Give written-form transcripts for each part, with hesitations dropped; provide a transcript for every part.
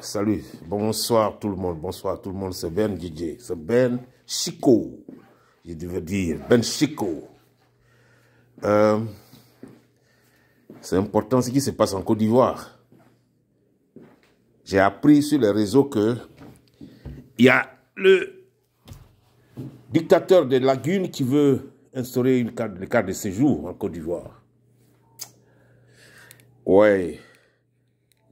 Salut, bonsoir tout le monde, c'est Ben DJ, c'est Ben Chico, je devais dire, Ben Chico. C'est important ce qui se passe en Côte d'Ivoire. J'ai appris sur les réseaux que il y a le dictateur de Lagune qui veut instaurer une carte de séjour en Côte d'Ivoire. Ouais.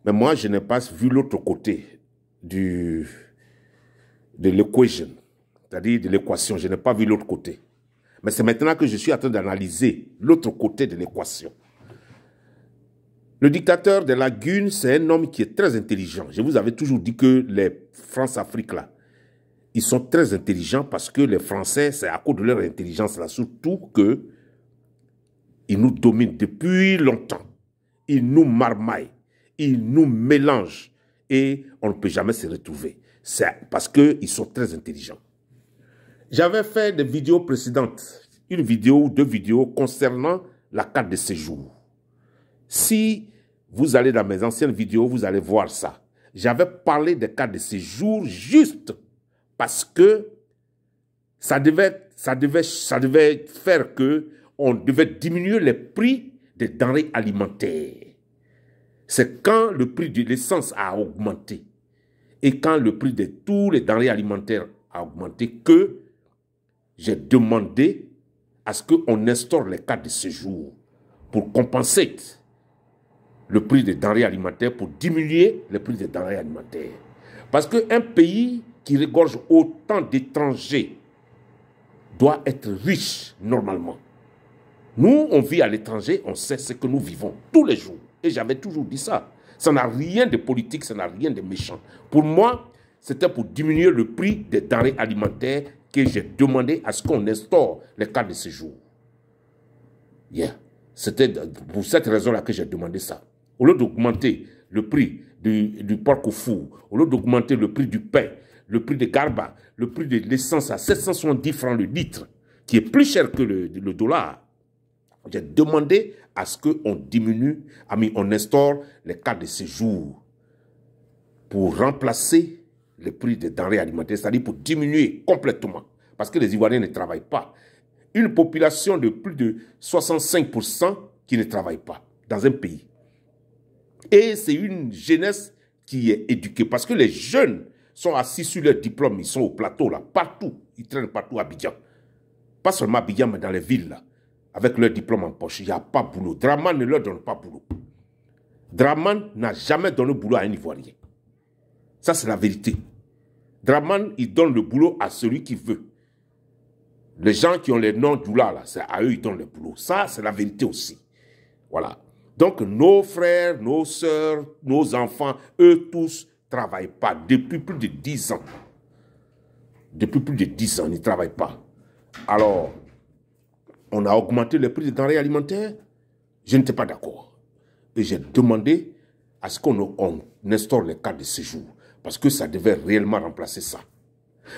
Mais moi, je n'ai pas vu l'autre côté de l'équation, c'est-à-dire de l'équation. Je n'ai pas vu l'autre côté. Mais c'est maintenant que je suis en train d'analyser l'autre côté de l'équation. Le dictateur de Lagune, c'est un homme qui est très intelligent. Je vous avais toujours dit que les France-Afrique, là, ils sont très intelligents parce que les Français, c'est à cause de leur intelligence, là, surtout qu'ils nous dominent depuis longtemps. Ils nous marmaillent. Ils nous mélangent et on ne peut jamais se retrouver. C'est parce qu'ils sont très intelligents. J'avais fait des vidéos précédentes, une vidéo ou deux vidéos concernant la carte de séjour. Si vous allez dans mes anciennes vidéos, vous allez voir ça. J'avais parlé des cartes de séjour juste parce que ça devait faire que on devait diminuer les prix des denrées alimentaires. C'est quand le prix de l'essence a augmenté et quand le prix de tous les denrées alimentaires a augmenté que j'ai demandé à ce qu'on instaure les cartes de séjour pour compenser le prix des denrées alimentaires, pour diminuer le prix des denrées alimentaires. Parce qu'un pays qui regorge autant d'étrangers doit être riche normalement. Nous, on vit à l'étranger, on sait ce que nous vivons tous les jours. Et j'avais toujours dit ça. Ça n'a rien de politique, ça n'a rien de méchant. Pour moi, c'était pour diminuer le prix des denrées alimentaires que j'ai demandé à ce qu'on instaure les cartes de séjour. C'était pour cette raison-là que j'ai demandé ça. Au lieu d'augmenter le prix du porc au four, au lieu d'augmenter le prix du pain, le prix des garba, le prix de l'essence à 770 francs le litre, qui est plus cher que le dollar, j'ai demandé à ce qu'on diminue, on instaure les cartes de séjour pour remplacer le prix des denrées alimentaires, c'est-à-dire pour diminuer complètement, parce que les Ivoiriens ne travaillent pas. Une population de plus de 65% qui ne travaille pas dans un pays. Et c'est une jeunesse qui est éduquée, parce que les jeunes sont assis sur leur diplôme, ils sont au plateau, là, partout, ils traînent partout à Abidjan. Pas seulement à Abidjan, mais dans les villes, là. Avec leur diplôme en poche, il n'y a pas de boulot. Draman ne leur donne pas boulot. Draman n'a jamais donné boulot à un Ivoirien. Ça, c'est la vérité. Draman, il donne le boulot à celui qui veut. Les gens qui ont les noms d'Oula, là, c'est à eux ils donnent le boulot. Ça, c'est la vérité aussi. Voilà. Donc, nos frères, nos sœurs, nos enfants, eux tous ne travaillent pas depuis plus de 10 ans. Depuis plus de 10 ans, ils ne travaillent pas. Alors, on a augmenté le prix des denrées alimentaires. Je n'étais pas d'accord. Et j'ai demandé à ce qu'on instaure les cartes de séjour. Parce que ça devait réellement remplacer ça.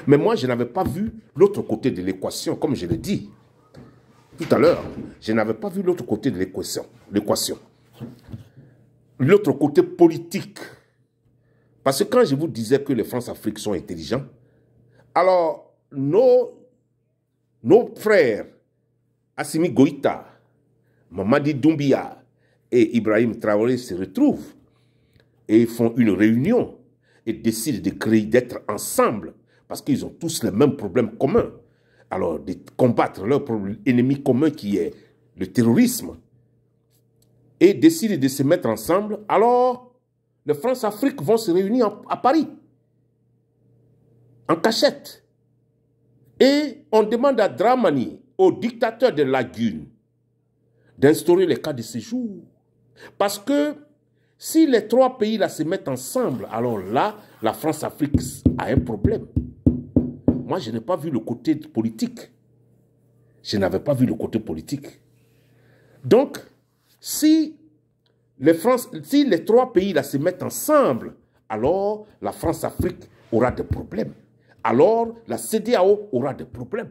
Mais moi, je n'avais pas vu l'autre côté de l'équation, comme je l'ai dit tout à l'heure. Je n'avais pas vu l'autre côté de l'équation. L'autre côté politique. Parce que quand je vous disais que les France-Afrique sont intelligents, alors nos frères, Assimi Goïta, Mamadi Doumbia et Ibrahim Traoré se retrouvent et font une réunion et décident d'être ensemble parce qu'ils ont tous les mêmes problèmes communs. Alors, de combattre leur ennemi commun qui est le terrorisme et décident de se mettre ensemble. Alors, les France-Afrique vont se réunir à Paris en cachette. Et on demande à Dramani, au dictateur de Lagune, d'instaurer les cas de séjour. Parce que si les trois pays-là se mettent ensemble, alors là, la France-Afrique a un problème. Moi, je n'ai pas vu le côté politique. Je n'avais pas vu le côté politique. Donc, si les trois pays-là se mettent ensemble, alors la France-Afrique aura des problèmes. Alors la CEDEAO aura des problèmes.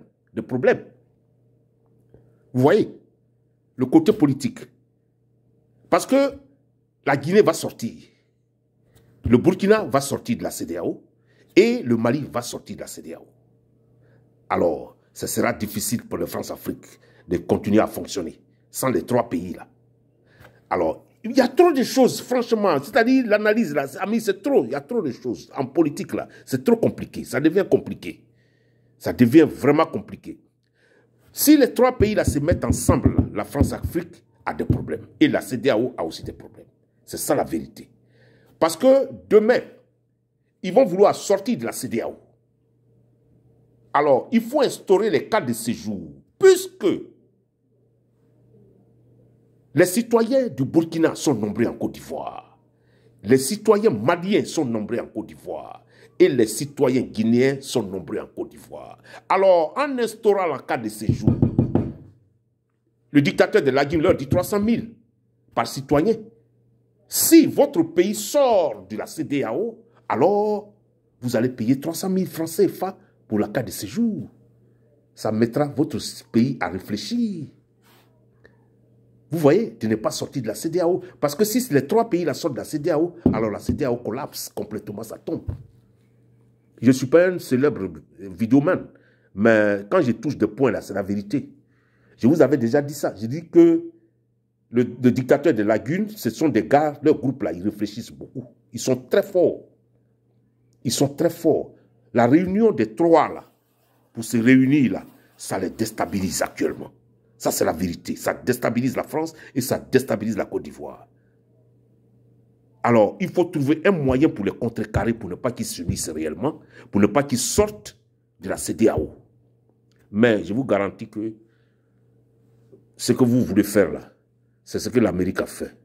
Vous voyez, le côté politique. Parce que la Guinée va sortir. Le Burkina va sortir de la CEDEAO et le Mali va sortir de la CEDEAO. Alors, ce sera difficile pour la France-Afrique de continuer à fonctionner sans les 3 pays-là. Alors, il y a trop de choses, franchement. C'est-à-dire, l'analyse, là, ami, c'est trop. Il y a trop de choses. En politique, là, c'est trop compliqué. Ça devient compliqué. Ça devient vraiment compliqué. Si les 3 pays, là, se mettent ensemble, là, la France-Afrique a des problèmes. Et la CEDEAO a aussi des problèmes. C'est ça la vérité. Parce que demain, ils vont vouloir sortir de la CEDEAO. Alors, il faut instaurer les cas de séjour. Puisque les citoyens du Burkina sont nombreux en Côte d'Ivoire. Les citoyens maliens sont nombreux en Côte d'Ivoire. Et les citoyens guinéens sont nombreux en Côte d'Ivoire. Alors, en instaurant le cas de séjour, le dictateur de la Guinée leur dit 300 000 par citoyen. Si votre pays sort de la CEDEAO, alors vous allez payer 300 000 francs CFA pour la carte de séjour. Ça mettra votre pays à réfléchir. Vous voyez, de ne pas sortir de la CEDEAO. Parce que si les 3 pays la sortent de la CEDEAO, alors la CEDEAO collapse complètement, ça tombe. Je ne suis pas un célèbre vidéoman, mais quand je touche des points là, c'est la vérité. Je vous avais déjà dit ça. J'ai dit que le dictateur de la Guine, ce sont des gars, leur groupe là, ils réfléchissent beaucoup. Ils sont très forts. Ils sont très forts. La réunion des 3 là, pour se réunir là, ça les déstabilise actuellement. Ça, c'est la vérité. Ça déstabilise la France et ça déstabilise la Côte d'Ivoire. Alors, il faut trouver un moyen pour les contrecarrer, pour ne pas qu'ils s'unissent réellement, pour ne pas qu'ils sortent de la CEDEAO. Mais je vous garantis que ce que vous voulez faire là, c'est ce que l'Amérique a fait.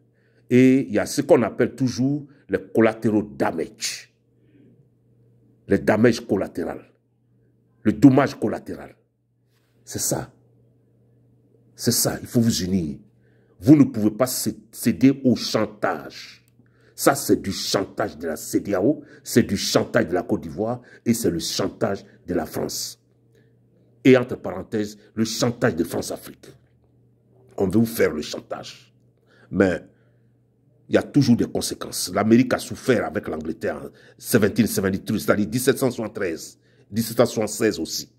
Et il y a ce qu'on appelle toujours les collatéraux damage. Les dommages collatéraux. Le dommage collatéral. C'est ça. C'est ça, il faut vous unir. Vous ne pouvez pas céder au chantage. Ça, c'est du chantage de la CEDEAO, c'est du chantage de la Côte d'Ivoire et c'est le chantage de la France. Et entre parenthèses, le chantage de France-Afrique. On veut vous faire le chantage. Mais il y a toujours des conséquences. L'Amérique a souffert avec l'Angleterre en 1773, c'est-à-dire 1773, 1776 aussi.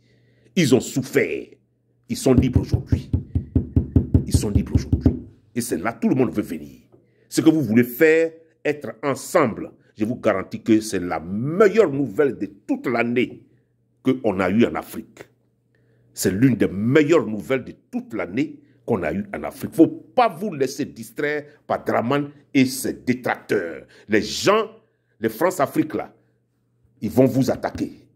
Ils ont souffert. Ils sont libres aujourd'hui. Ils sont libres aujourd'hui. Et c'est là, tout le monde veut venir. Ce que vous voulez faire, être ensemble, je vous garantis que c'est la meilleure nouvelle de toute l'année qu'on a eue en Afrique. C'est l'une des meilleures nouvelles de toute l'année qu'on a eue en Afrique. Il ne faut pas vous laisser distraire par Draman et ses détracteurs. Les gens, les France-Afrique là, ils vont vous attaquer.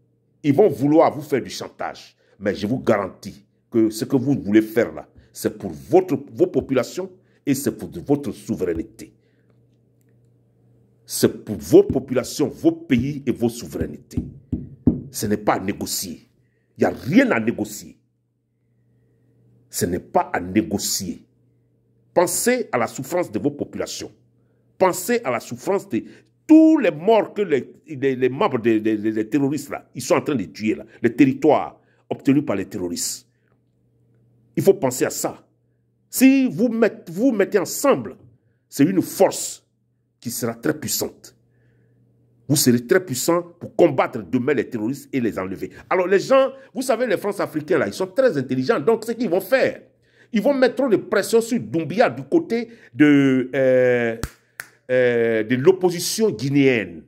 Ils vont vouloir vous faire du chantage. Mais je vous garantis que ce que vous voulez faire là, c'est pour vos populations et c'est pour votre souveraineté. C'est pour vos populations, vos pays et vos souverainetés. Ce n'est pas à négocier. Il n'y a rien à négocier. Ce n'est pas à négocier. Pensez à la souffrance de vos populations. Pensez à la souffrance de tous les morts que les membres des terroristes, là, ils sont en train de tuer, là, les territoires obtenus par les terroristes. Il faut penser à ça. Si vous mettez ensemble, c'est une force qui sera très puissante. Vous serez très puissant pour combattre demain les terroristes et les enlever. Alors les gens, vous savez, les France-Africains, là, ils sont très intelligents. Donc, ce qu'ils vont faire, ils vont mettre trop de pression sur Doumbia du côté de l'opposition guinéenne.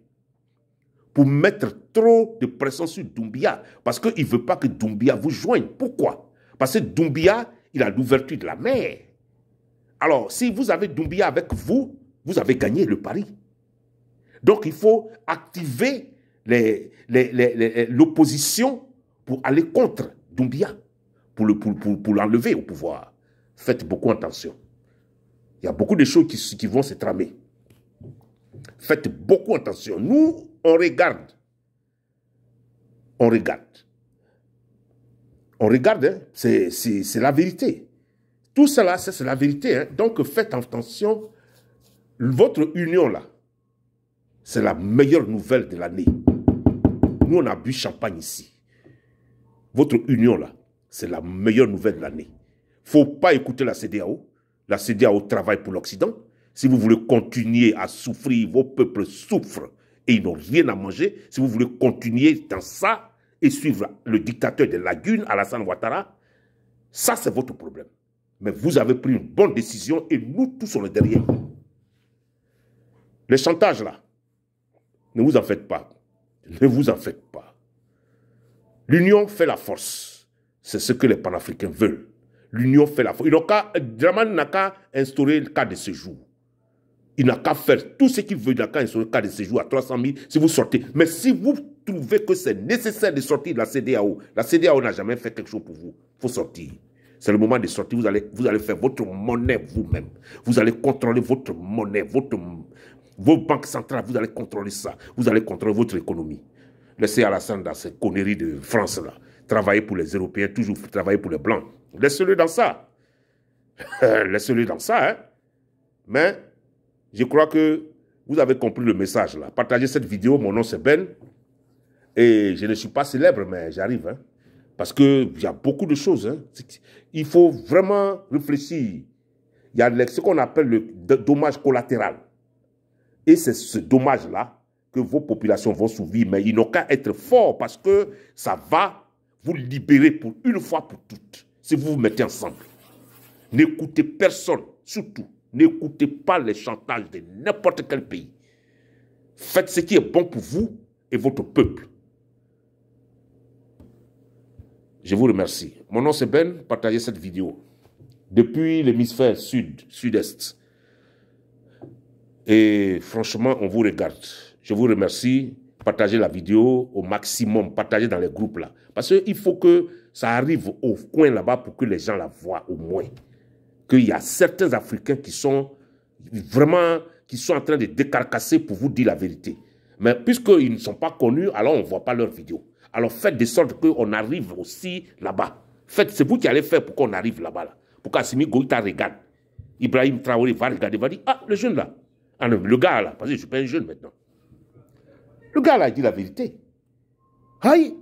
Pour mettre trop de pression sur Doumbia. Parce qu'ils ne veulent pas que Doumbia vous joigne. Pourquoi? Parce que Doumbia, il a l'ouverture de la mer. Alors, si vous avez Doumbia avec vous, vous avez gagné le pari. Donc, il faut activer l'opposition pour aller contre Doumbia, pour l'enlever au pouvoir. Faites beaucoup attention. Il y a beaucoup de choses qui vont se tramer. Faites beaucoup attention. Nous, on regarde. On regarde. On regarde, hein? C'est la vérité. Tout cela, c'est la vérité. Hein? Donc, faites attention. Votre union, là, c'est la meilleure nouvelle de l'année. Nous, on a bu champagne ici. Votre union, là, c'est la meilleure nouvelle de l'année. Il ne faut pas écouter la CEDEAO. La CEDEAO travaille pour l'Occident. Si vous voulez continuer à souffrir, vos peuples souffrent. Et ils n'ont rien à manger. Si vous voulez continuer dans ça et suivre le dictateur des lagunes, Alassane Ouattara, ça c'est votre problème. Mais vous avez pris une bonne décision et nous tous on est derrière. Les chantages là, ne vous en faites pas. Ne vous en faites pas. L'union fait la force. C'est ce que les panafricains veulent. L'union fait la force. Dramane n'a qu'à instaurer le cas de séjour. Il n'a qu'à faire tout ce qu'il veut. Il n'a qu'à instaurer le cas de séjour à 300 000 si vous sortez. Mais si vous trouvez que c'est nécessaire de sortir de la CEDEAO n'a jamais fait quelque chose pour vous. Il faut sortir. C'est le moment de sortir. Vous allez faire votre monnaie vous-même. Vous allez contrôler votre monnaie, vos banques centrales. Vous allez contrôler ça. Vous allez contrôler votre économie. Laissez Alassane dans ces conneries de France-là. Travailler pour les Européens, toujours travailler pour les Blancs. Laissez-le dans ça. Laissez-le dans ça. Hein? Mais je crois que vous avez compris le message là. Partagez cette vidéo. Mon nom c'est Ben. Et je ne suis pas célèbre, mais j'arrive. Hein? Parce qu'il y a beaucoup de choses. Hein? Il faut vraiment réfléchir. Il y a ce qu'on appelle le dommage collatéral. Et c'est ce dommage-là que vos populations vont subir. Mais ils n'ont qu'à être forts parce que ça va vous libérer pour une fois pour toutes. Si vous vous mettez ensemble. N'écoutez personne, surtout. N'écoutez pas les chantages de n'importe quel pays. Faites ce qui est bon pour vous et votre peuple. Je vous remercie. Mon nom c'est Ben. Partagez cette vidéo. Depuis l'hémisphère sud-est. Et franchement, on vous regarde. Je vous remercie. Partagez la vidéo au maximum. Partagez dans les groupes là. Parce qu'il faut que ça arrive au coin là-bas pour que les gens la voient au moins. Qu'il y a certains Africains qui sont vraiment, en train de décarcasser pour vous dire la vérité. Mais puisqu'ils ne sont pas connus, alors on ne voit pas leurs vidéos. Alors faites de sorte qu'on arrive aussi là-bas. C'est vous qui allez faire pour qu'on arrive là-bas. Là. Pour qu'Assimi Goïta regarde. Ibrahim Traoré va regarder, va dire, ah, le jeune là. Ah non, le gars là, parce que je ne suis pas un jeune maintenant. Le gars là, il dit la vérité. Aïe.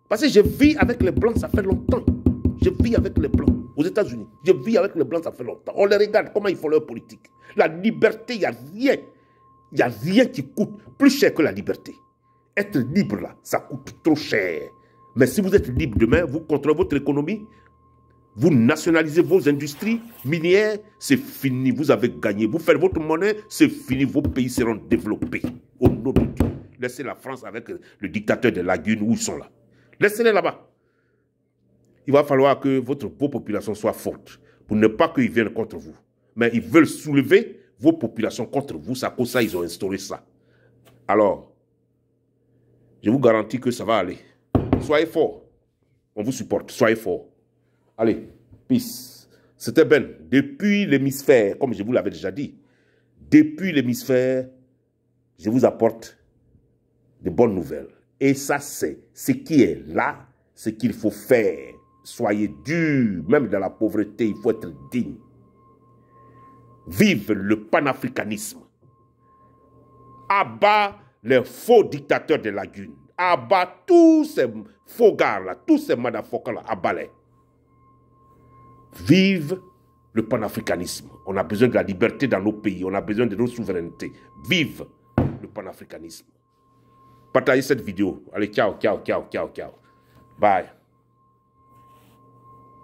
Parce que je vis avec les Blancs, ça fait longtemps. Je vis avec les Blancs aux États-Unis. Je vis avec les Blancs, ça fait longtemps. On les regarde, comment ils font leur politique. La liberté, il n'y a rien. Il n'y a rien qui coûte plus cher que la liberté. Être libre là, ça coûte trop cher. Mais si vous êtes libre demain, vous contrôlez votre économie, vous nationalisez vos industries minières, c'est fini, vous avez gagné. Vous faites votre monnaie, c'est fini, vos pays seront développés. Au nom de Dieu. Laissez la France avec le dictateur des lagunes où ils sont là. Laissez-les là-bas. Il va falloir que vos populations soient fortes pour ne pas qu'ils viennent contre vous. Mais ils veulent soulever vos populations contre vous. C'est à cause de ça ils ont instauré ça. Alors, je vous garantis que ça va aller. Soyez forts. On vous supporte. Soyez forts. Allez, peace. C'était Ben. Depuis l'hémisphère, comme je vous l'avais déjà dit, depuis l'hémisphère, je vous apporte de bonnes nouvelles. Et ça, c'est ce qui est là, ce qu'il faut faire. Soyez durs, même dans la pauvreté, il faut être digne. Vive le panafricanisme. Abat les faux dictateurs de lagunes. Abat tous ces faux gars-là, tous ces motherfuckers-là, abat-les. Vive le panafricanisme. On a besoin de la liberté dans nos pays, on a besoin de nos souverainetés. Vive le panafricanisme. Partagez cette vidéo. Allez, ciao, ciao, ciao, ciao, ciao. Bye.